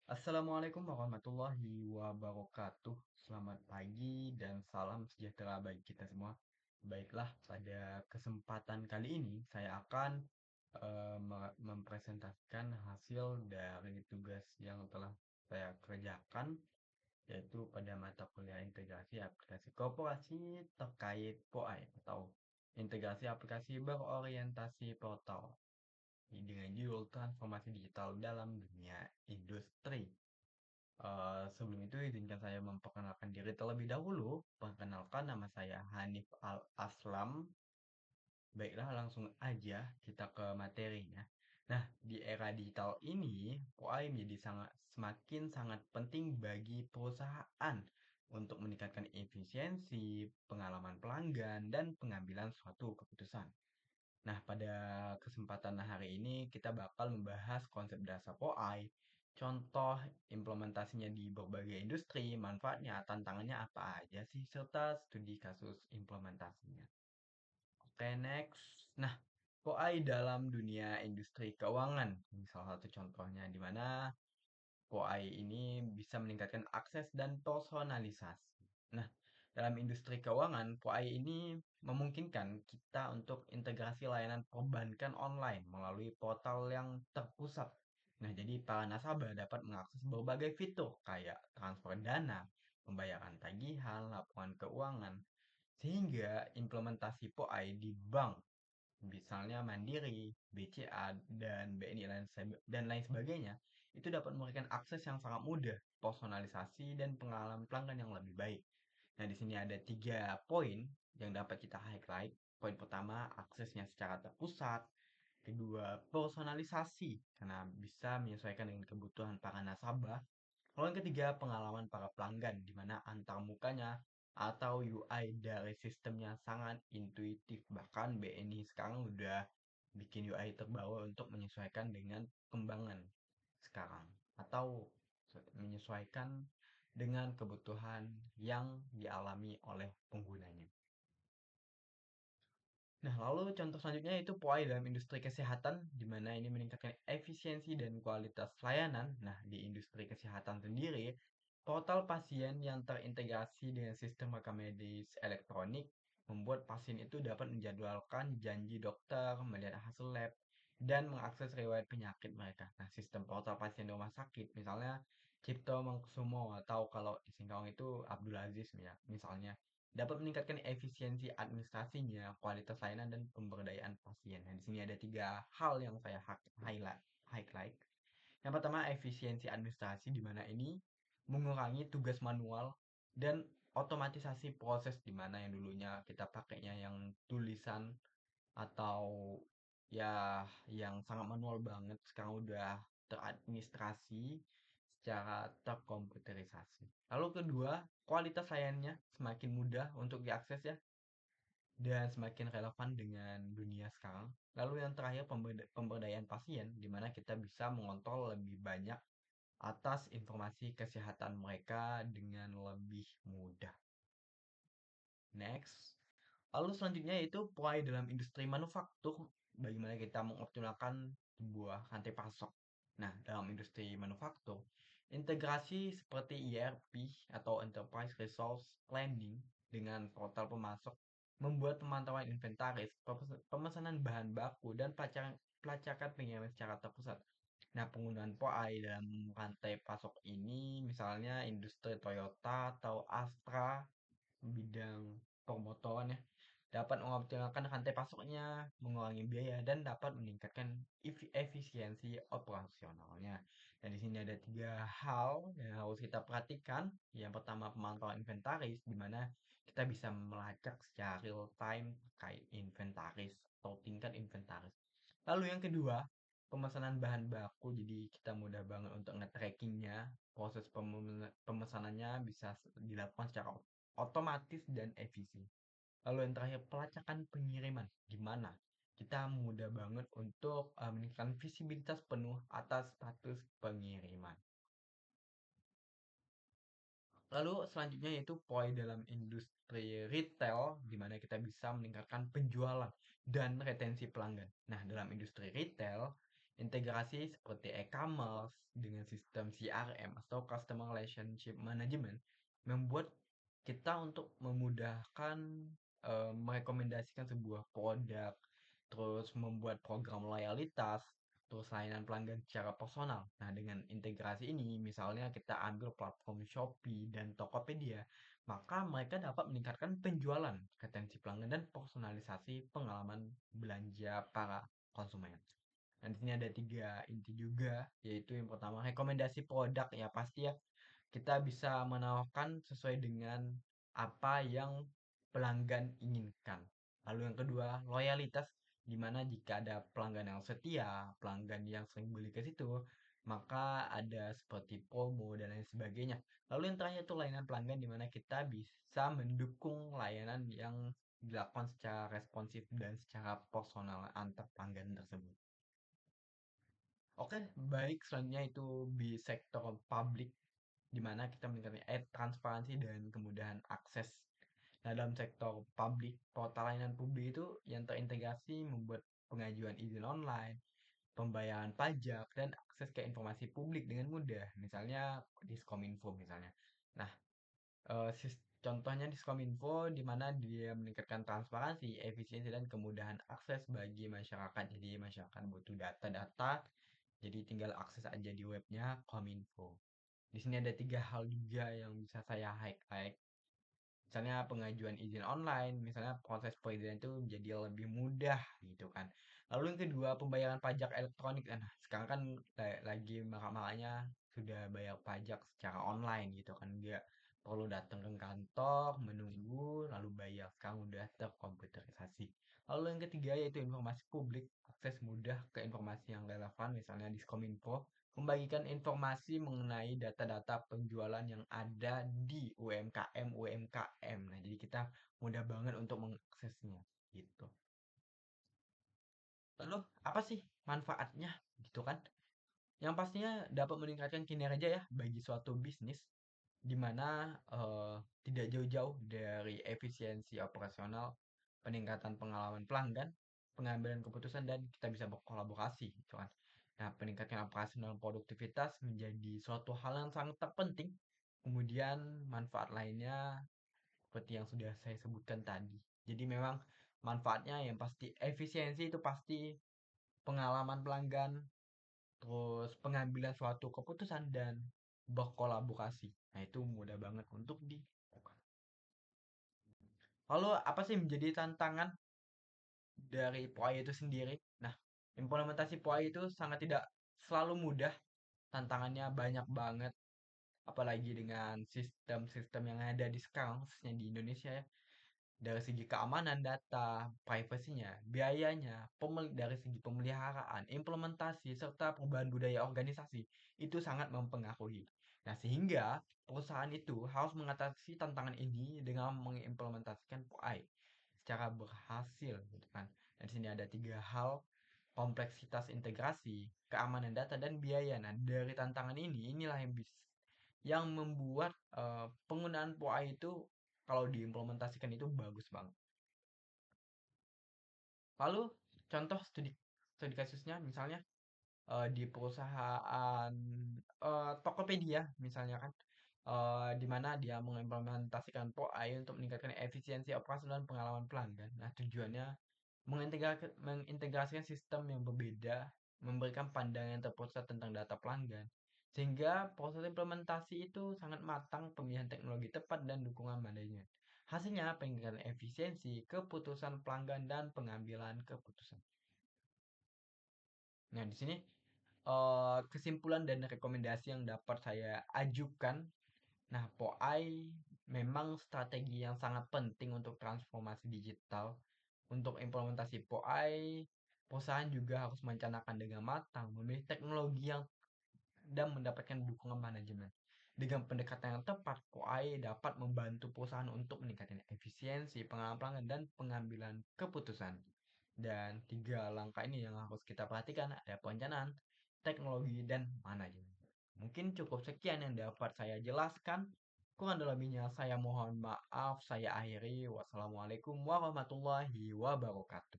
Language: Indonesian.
Assalamualaikum warahmatullahi wabarakatuh. Selamat pagi dan salam sejahtera bagi kita semua. Baiklah, pada kesempatan kali ini saya akan mempresentasikan hasil dari tugas yang telah saya kerjakan, yaitu pada mata kuliah integrasi aplikasi korporasi terkait POAI atau integrasi aplikasi berorientasi portal dengan judul transformasi digital dalam dunia industri. Sebelum itu izinkan saya memperkenalkan diri terlebih dahulu. Perkenalkan, nama saya Hanif Al Aslam. Baiklah, langsung aja kita ke materinya. Nah, di era digital ini, UI menjadi semakin sangat penting bagi perusahaan untuk meningkatkan efisiensi, pengalaman pelanggan, dan pengambilan suatu keputusan. Nah, pada kesempatan hari ini kita bakal membahas konsep dasar OI, contoh implementasinya di berbagai industri, manfaatnya, tantangannya apa aja sih, serta studi kasus implementasinya. Oke, next. Nah, OI dalam dunia industri keuangan, ini salah satu contohnya di mana OI ini bisa meningkatkan akses dan personalisasi. Nah, dalam industri keuangan, OI ini memungkinkan kita untuk integrasi layanan perbankan online melalui portal yang terpusat. Nah, jadi para nasabah dapat mengakses berbagai fitur kayak transfer dana, pembayaran tagihan, laporan keuangan, sehingga implementasi POI di bank misalnya Mandiri, BCA, dan BNI dan lain sebagainya, itu dapat memberikan akses yang sangat mudah, personalisasi, dan pengalaman pelanggan yang lebih baik. Nah, di sini ada 3 poin yang dapat kita highlight. Poin pertama, aksesnya secara terpusat. Kedua, personalisasi, karena bisa menyesuaikan dengan kebutuhan para nasabah. Lalu yang ketiga, pengalaman para pelanggan, di mana antar mukanya atau UI dari sistemnya sangat intuitif. Bahkan BNI sekarang udah bikin UI terbaru untuk menyesuaikan dengan perkembangan sekarang. Atau menyesuaikan dengan kebutuhan yang dialami oleh penggunanya. Nah, lalu contoh selanjutnya itu POI dalam industri kesehatan, di mana ini meningkatkan efisiensi dan kualitas layanan. Nah, di industri kesehatan sendiri, portal pasien yang terintegrasi dengan sistem rekam medis elektronik membuat pasien itu dapat menjadwalkan janji dokter, melihat hasil lab, dan mengakses riwayat penyakit mereka. Nah, sistem portal pasien di rumah sakit, misalnya Cipto Mangkusumo, atau kalau di Singkawang itu Abdul Aziz ya, misalnya dapat meningkatkan efisiensi administrasinya, kualitas layanan, dan pemberdayaan pasien. Nah, di sini ada 3 hal yang saya highlight. Yang pertama, efisiensi administrasi, di mana ini mengurangi tugas manual dan otomatisasi proses, di mana yang dulunya kita pakainya yang tulisan atau ya yang sangat manual banget, sekarang udah teradministrasi secara terkomputerisasi. Lalu kedua, kualitas layannya semakin mudah untuk diakses ya, dan semakin relevan dengan dunia sekarang. Lalu yang terakhir, pemberdayaan pasien, di mana kita bisa mengontrol lebih banyak atas informasi kesehatan mereka dengan lebih mudah. Next. Lalu selanjutnya yaitu POI dalam industri manufaktur, bagaimana kita mengoptimalkan sebuah rantai pasok. Nah, dalam industri manufaktur, integrasi seperti ERP atau Enterprise Resource Planning dengan portal pemasok membuat pemantauan inventaris, pemesanan bahan baku, dan pelacakan pengiriman secara terpusat. Nah, penggunaan POI dalam rantai pasok ini misalnya industri Toyota atau Astra bidang pemotoran ya, dapat mengoptimalkan rantai pasoknya, mengurangi biaya, dan dapat meningkatkan efisiensi operasionalnya. Dan di sini ada 3 hal yang harus kita perhatikan. Yang pertama, pemantauan inventaris, di mana kita bisa melacak secara real time terkait inventaris atau tingkat inventaris. Lalu yang kedua, pemesanan bahan baku. Jadi kita mudah banget untuk nge-trackingnya. Proses pemesanannya bisa dilakukan secara otomatis dan efisien. Lalu yang terakhir, pelacakan pengiriman. Gimana? Kita mudah banget untuk meningkatkan visibilitas penuh atas status pengiriman. Lalu selanjutnya yaitu poin dalam industri retail, di mana kita bisa meningkatkan penjualan dan retensi pelanggan. Nah, dalam industri retail, Integrasi seperti e-commerce dengan sistem CRM atau Customer Relationship Management membuat kita untuk memudahkan merekomendasikan sebuah produk, terus membuat program loyalitas, terus layanan pelanggan secara personal. Nah, dengan integrasi ini, misalnya kita ambil platform Shopee dan Tokopedia, maka mereka dapat meningkatkan penjualan, retensi pelanggan, dan personalisasi pengalaman belanja para konsumen. Nah, di sini ada tiga inti juga, yaitu yang pertama rekomendasi produk ya pasti ya kita bisa menawarkan sesuai dengan apa yang pelanggan inginkan. Lalu yang kedua, loyalitas, di mana jika ada pelanggan yang setia, pelanggan yang sering beli ke situ, maka ada seperti promo dan lain sebagainya. Lalu yang terakhir itu layanan pelanggan di mana kita bisa mendukung layanan yang dilakukan secara responsif dan secara personal antar pelanggan tersebut. Oke, baik. Selanjutnya itu di sektor publik, di mana kita meningkatkan transparansi dan kemudahan akses. Nah, dalam sektor publik, portal layanan publik itu yang terintegrasi membuat pengajuan izin online, pembayaran pajak, dan akses ke informasi publik dengan mudah. Misalnya Diskominfo misalnya. Nah, contohnya Diskominfo di mana dia meningkatkan transparansi, efisiensi, dan kemudahan akses bagi masyarakat. Jadi masyarakat butuh data-data, jadi tinggal akses aja di webnya Kominfo. Di sini ada tiga hal juga yang bisa saya highlight. Misalnya pengajuan izin online, misalnya proses perizinan itu jadi lebih mudah gitu kan. Lalu yang kedua, pembayaran pajak elektronik. Nah, sekarang kan lagi marak-maraknya sudah bayar pajak secara online gitu kan. Nggak perlu datang ke kantor, menunggu, lalu bayar. Sekarang udah terkomputerisasi. Lalu yang ketiga yaitu informasi publik, akses mudah ke informasi yang relevan, misalnya Diskominfo membagikan informasi mengenai data-data penjualan yang ada di UMKM. Nah, jadi kita mudah banget untuk mengaksesnya gitu. Lalu apa sih manfaatnya gitu kan? Yang pastinya dapat meningkatkan kinerja ya bagi suatu bisnis di mana tidak jauh-jauh dari efisiensi operasional, peningkatan pengalaman pelanggan, pengambilan keputusan dan kita bisa berkolaborasi gitu kan. Nah, peningkatan operasional produktivitas menjadi suatu hal yang sangat terpenting. Kemudian manfaat lainnya seperti yang sudah saya sebutkan tadi. Jadi memang manfaatnya yang pasti efisiensi itu pasti pengalaman pelanggan, terus pengambilan suatu keputusan dan berkolaborasi. Nah, itu mudah banget untuk dilakukan. Lalu apa sih menjadi tantangan dari POI itu sendiri? Nah, implementasi POI itu sangat tidak selalu mudah. Tantangannya banyak banget, apalagi dengan sistem-sistem yang ada di sekarang, khususnya di Indonesia ya. Dari segi keamanan data, privasinya, biayanya, dari segi pemeliharaan, implementasi, serta perubahan budaya organisasi, itu sangat mempengaruhi. Nah, sehingga perusahaan itu harus mengatasi tantangan ini dengan mengimplementasikan POI secara berhasil, gitu kan. Dan di sini ada tiga hal, kompleksitas integrasi, keamanan data, dan biaya. Nah, dari tantangan ini, inilah yang membuat penggunaan POI itu kalau diimplementasikan itu bagus banget. Lalu contoh studi studi kasusnya misalnya di perusahaan Tokopedia misalnya kan di mana dia mengimplementasikan POI untuk meningkatkan efisiensi operasi dan pengalaman pelanggan. Nah, tujuannya mengintegrasikan sistem yang berbeda, memberikan pandangan yang terpusat tentang data pelanggan, sehingga proses implementasi itu sangat matang, pemilihan teknologi tepat, dan dukungan manajemen. Hasilnya peningkatan efisiensi, keputusan pelanggan, dan pengambilan keputusan. Nah, di sini kesimpulan dan rekomendasi yang dapat saya ajukan. Nah, POI memang strategi yang sangat penting untuk transformasi digital. Untuk implementasi POI, perusahaan juga harus merencanakan dengan matang, memilih teknologi yang dan mendapatkan dukungan manajemen. Dengan pendekatan yang tepat, POI dapat membantu perusahaan untuk meningkatkan efisiensi, pengalaman pelanggan, dan pengambilan keputusan. Dan tiga langkah ini yang harus kita perhatikan ada perencanaan, teknologi, dan manajemen. Mungkin cukup sekian yang dapat saya jelaskan. Kurang lebihnya saya mohon maaf. Saya akhiri. Wassalamualaikum warahmatullahi wabarakatuh.